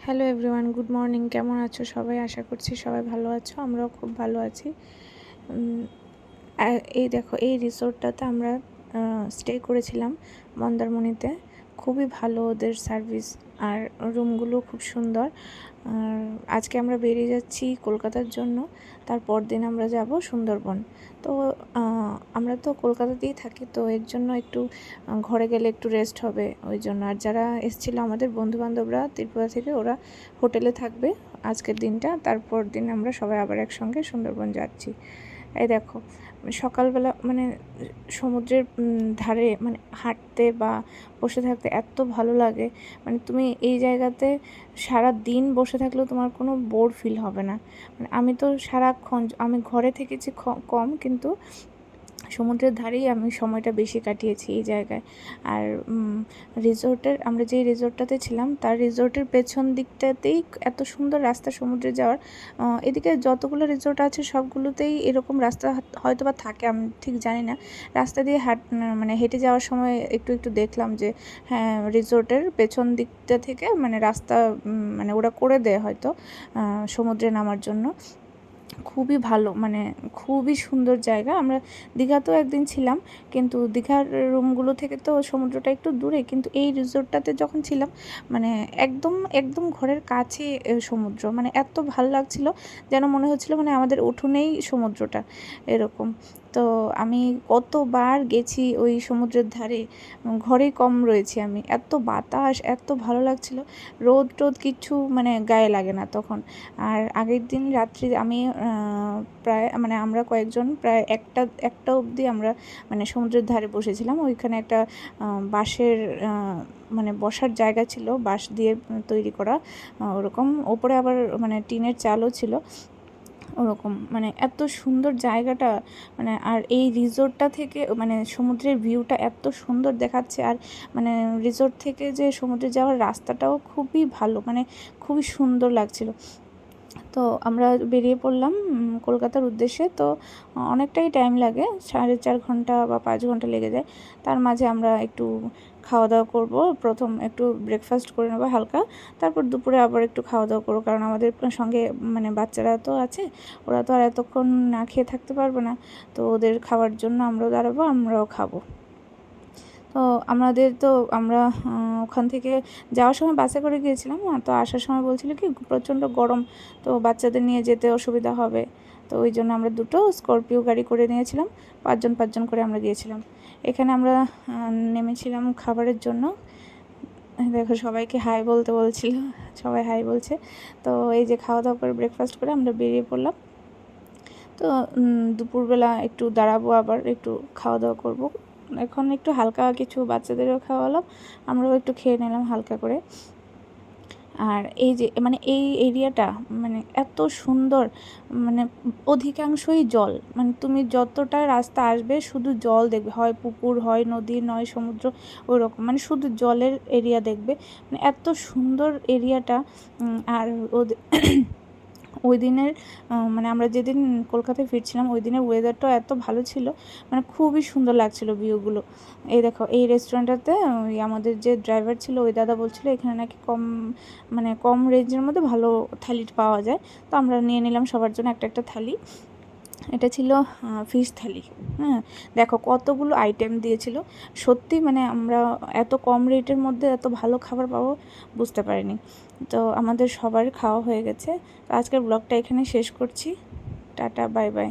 Hello everyone, good morning. কেমন আছো সবাই? আশা করছি সবাই ভালো আছো। আমরাও খুব ভালো আছি। এই দেখো, এই রিসোর্টটাতে আমরা স্টে করেছিলাম মন্দারমণিতে। খুবই ভালো ওদের সার্ভিস, আর রুমগুলো খুব সুন্দর। আর আজকে আমরা বেরিয়ে যাচ্ছি কলকাতার জন্য। তারপর দিন আমরা যাব সুন্দরবন। তো আমরা তো কলকাতাতেই থাকি, তো এর জন্য একটু ঘরে গেলে একটু রেস্ট হবে ওই জন্য। আর যারা এসেছিলো আমাদের বন্ধুবান্ধবরা ত্রিপুরা থেকে, ওরা হোটেলে থাকবে আজকের দিনটা। তারপর দিন আমরা সবাই আবার একসঙ্গে সুন্দরবন যাচ্ছি। এই দেখো, সকালবেলা সমুদ্রের ধারে হাঁটতে বা বসে থাকতে এত ভালো লাগে। তুমি এই জায়গাতে সারা দিন বসে থাকলেও তোমার কোনো বোর ফিল হবে না। আমি তো সারাক্ষণ, আমি ঘরে থেকেছি কম, কিন্তু সমুদ্রের ধারেই আমি সময়টা বেশি কাটিয়েছি এই জায়গায়। আর আমরা যেই রিসোর্টটাতে ছিলাম, তার রিসোর্টের পেছন দিকটাতেই এত সুন্দর রাস্তা সমুদ্রে যাওয়ার। এদিকে যতগুলো রিসোর্ট আছে সবগুলোতেই এরকম রাস্তা হয়তো বা থাকে, আমি ঠিক জানি না। রাস্তা দিয়ে হেঁটে যাওয়ার সময় একটু একটু দেখলাম যে হ্যাঁ, রিসোর্টের পেছন দিকটা থেকে রাস্তা ওরা করে দেয় হয়তো সমুদ্রে নামার জন্য। খুবই ভালো, খুবই সুন্দর জায়গা। আমরা দীঘাতেও একদিন ছিলাম, কিন্তু দীঘার রুমগুলো থেকে তো সমুদ্রটা একটু দূরে, কিন্তু এই রিসোর্টটাতে যখন ছিলাম একদম একদম ঘরের কাছে সমুদ্র। এত ভালো লাগছিল, যেন মনে হচ্ছিল আমাদের উঠোনেই সমুদ্রটা এরকম। তো আমি কতবার গেছি ওই সমুদ্রের ধারে, ঘরেই কম রয়েছি আমি। এত বাতাস, এত ভালো লাগছিল। রোদ টোদ কিচ্ছু গায়ে লাগে না তখন। আর আগের দিন রাত্রি আমি প্রায় আমরা কয়েকজন প্রায় একটা অবধি আমরা সমুদ্রের ধারে বসেছিলাম। ওইখানে একটা বাঁশের বসার জায়গা ছিল, বাঁশ দিয়ে তৈরি করা ওরকম। ওপরে আবার টিনের চালও ছিল ওরকম। এত সুন্দর জায়গাটা। আর এই রিসোর্টটা থেকে সমুদ্রের ভিউটা এত সুন্দর দেখাচ্ছে। আর রিসোর্ট থেকে যে সমুদ্রে যাওয়ার রাস্তাটাও খুবই ভালো, খুবই সুন্দর লাগছিল। তো আমরা বেরিয়ে পড়লাম কলকাতার উদ্দেশ্যে। তো অনেকটাই টাইম লাগে, 4.5 ঘন্টা বা 5 ঘন্টা লেগে যায়। তার মাঝে আমরা একটু খাওয়া দাওয়া করব। প্রথম একটু ব্রেকফাস্ট করে নেবো হালকা, তারপর দুপুরে আবার একটু খাওয়া দাওয়া করবো, কারণ আমাদের সঙ্গে বাচ্চারা তো আছে, ওরা তো আর এতক্ষণ না খেয়ে থাকতে পারবে না। তো ওদের খাওয়ার জন্য আমরাও দাঁড়াবো, আমরাও খাবো। তো আমরা ওখান থেকে যাওয়ার সময় বাসে করে গিয়েছিলাম, তো আসার সময় বলছিল কি প্রচণ্ড গরম, তো বাচ্চাদের নিয়ে যেতে অসুবিধা হবে। তো ওই জন্য আমরা দুটো স্করপিও গাড়ি করে নিয়েছিলাম, 5জন করে আমরা গিয়েছিলাম। এখানে আমরা নেমেছিলাম খাবারের জন্য। দেখো, সবাইকে হাই বলতে বলছিল, সবাই হাই বলছে। তো এই যে খাওয়া দাওয়া করে ব্রেকফাস্ট করে আমরা বেরিয়ে পড়লাম। তো দুপুরবেলা একটু দাঁড়াবো, আবার একটু খাওয়া দাওয়া করবো। এখন একটু হালকা কিছু বাচ্চাদেরও খাওয়ালাম, আমরাও একটু খেয়ে নিলাম হালকা করে। আর এই যে এই এরিয়াটা এত সুন্দর, অধিকাংশই জল। তুমি যতটা রাস্তা আসবে শুধু জল দেখবে, হয় পুকুর, হয় নদী, নয় সমুদ্র, ওই রকম শুধু জলের এরিয়া দেখবে। এত সুন্দর এরিয়াটা। আর ওই দিনের আমরা যেদিন কলকাতায় ফিরছিলাম, ওই দিনের ওয়েদারটাও এত ভালো ছিল, খুবই সুন্দর লাগছিল ভিউগুলো। এই দেখো, এই রেস্টুরেন্টটাতে ওই আমাদের যে ড্রাইভার ছিল, ওই দাদা বলছিল এখানে নাকি কম রেঞ্জের মধ্যে ভালো থালি পাওয়া যায়। তো আমরা নিয়ে নিলাম সবার জন্য একটা একটা থালি। এটা ছিল ফিশ থালি। হ্যাঁ, দেখো কতগুলো আইটেম দিয়েছিল। সত্যি আমরা এত কম রেটের মধ্যে এত ভালো খাবার পাবো বুঝতে পারিনি। তো আমাদের সবার খাওয়া হয়ে গেছে। তো আজকের ব্লগটা এখানে শেষ করছি। Tata, bye bye.